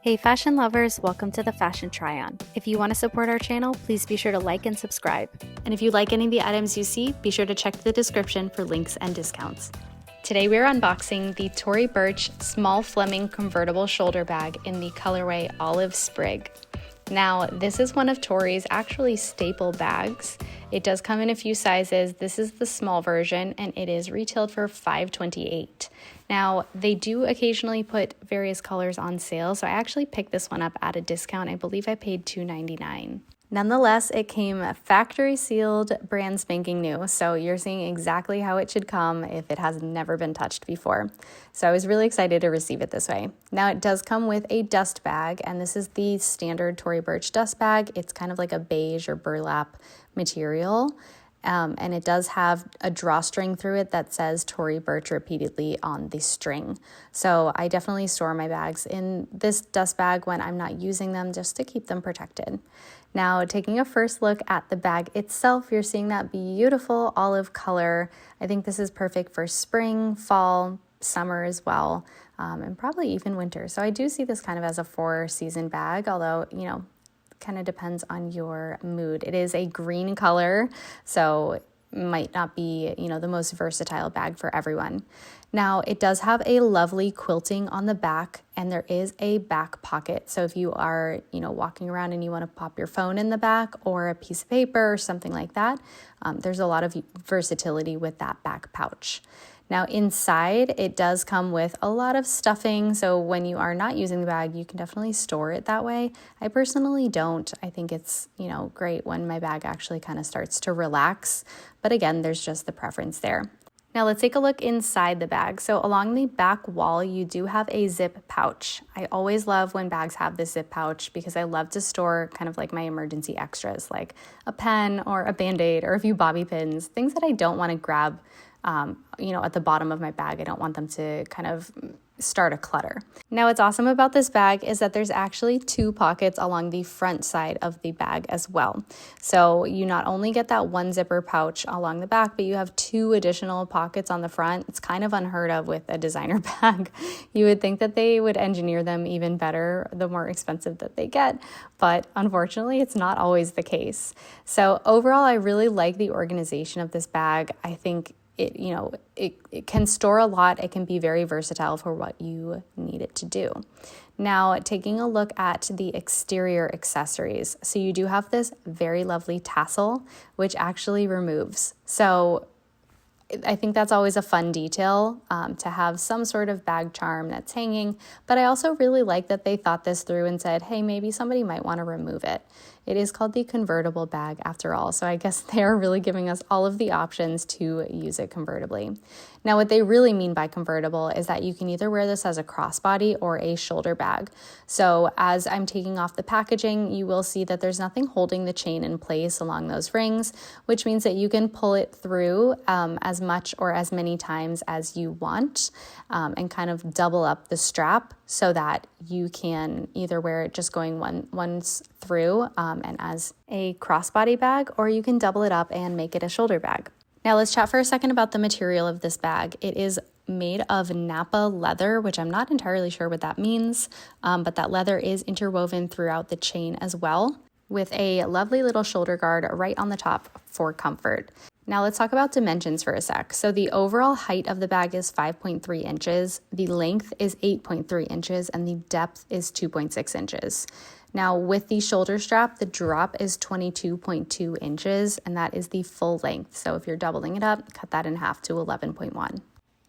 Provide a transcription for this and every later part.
Hey fashion lovers, welcome to the Fashion Try-On. If you want to support our channel, please be sure to like and subscribe. And if you like any of the items you see, be sure to check the description for links and discounts. Today we are unboxing the Tory Burch Small Fleming Convertible Shoulder Bag in the colorway Olive Sprig. Now, this is one of Tory's actually staple bags. It does come in a few sizes. This is the small version and it is retailed for $5.28. Now, they do occasionally put various colors on sale, so I actually picked this one up at a discount. I believe I paid $2.99. Nonetheless, it came factory sealed, brand spanking new, so you're seeing exactly how it should come if it has never been touched before. So I was really excited to receive it this way. Now it does come with a dust bag, and this is the standard Tory Burch dust bag. It's kind of like a beige or burlap material. And it does have a drawstring through it that says Tory Burch repeatedly on the string. So I definitely store my bags in this dust bag when I'm not using them, just to keep them protected. Now, taking a first look at the bag itself, you're seeing that beautiful olive color. I think this is perfect for spring, fall, summer as well, and probably even winter. So I do see this kind of as a 4-season bag, although, kind of depends on your mood. It is a green color, so it might not be, the most versatile bag for everyone. Now, it does have a lovely quilting on the back, and there is a back pocket. So if you are, walking around and you want to pop your phone in the back or a piece of paper or something like that, there's a lot of versatility with that back pouch. Now inside, it does come with a lot of stuffing, so when you are not using the bag, you can definitely store it that way. I personally don't. I think it's, great when my bag actually kind of starts to relax, but again, there's just the preference there. Now let's take a look inside the bag. So along the back wall, you do have a zip pouch. I always love when bags have this zip pouch because I love to store kind of like my emergency extras, like a pen or a Band-Aid or a few bobby pins, things that I don't want to grab at the bottom of my bag. I don't want them to kind of start a clutter. Now, what's awesome about this bag is that there's actually 2 pockets along the front side of the bag as well. So you not only get that one zipper pouch along the back, but you have 2 additional pockets on the front. It's kind of unheard of with a designer bag. You would think that they would engineer them even better the more expensive that they get, but unfortunately, it's not always the case. So overall, I really like the organization of this bag. I think it can store a lot. It can be very versatile for what you need it to do. Now, taking a look at the exterior accessories. So you do have this very lovely tassel, which actually removes. So I think that's always a fun detail to have some sort of bag charm that's hanging, but I also really like that they thought this through and said, hey, maybe somebody might want to remove it. It is called the convertible bag after all, so I guess they're really giving us all of the options to use it convertibly. Now, what they really mean by convertible is that you can either wear this as a crossbody or a shoulder bag. So as I'm taking off the packaging, you will see that there's nothing holding the chain in place along those rings, which means that you can pull it through as much or as many times as you want and kind of double up the strap so that you can either wear it just going once through and as a crossbody bag, or you can double it up and make it a shoulder bag. Now let's chat for a second about the material of this bag. It is made of Napa leather, which I'm not entirely sure what that means, but that leather is interwoven throughout the chain as well, with a lovely little shoulder guard right on the top for comfort. Now let's talk about dimensions for a sec. So the overall height of the bag is 5.3 inches, the length is 8.3 inches, and the depth is 2.6 inches. Now with the shoulder strap, the drop is 22.2 inches, and that is the full length. So if you're doubling it up, cut that in half to 11.1.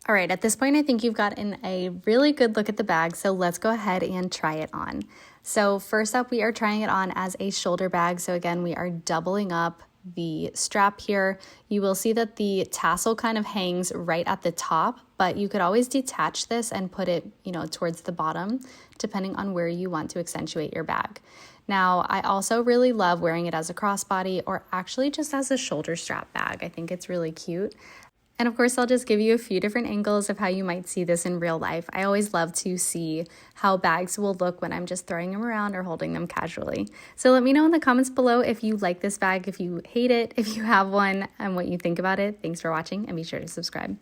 All right, at this point, I think you've gotten a really good look at the bag, so let's go ahead and try it on. So first up, we are trying it on as a shoulder bag. So again, we are doubling up the strap here. You will see that the tassel kind of hangs right at the top, but you could always detach this and put it, towards the bottom, depending on where you want to accentuate your bag. Now, I also really love wearing it as a crossbody or actually just as a shoulder strap bag. I think it's really cute. And of course, I'll just give you a few different angles of how you might see this in real life. I always love to see how bags will look when I'm just throwing them around or holding them casually. So let me know in the comments below if you like this bag, if you hate it, if you have one, and what you think about it. Thanks for watching, and be sure to subscribe.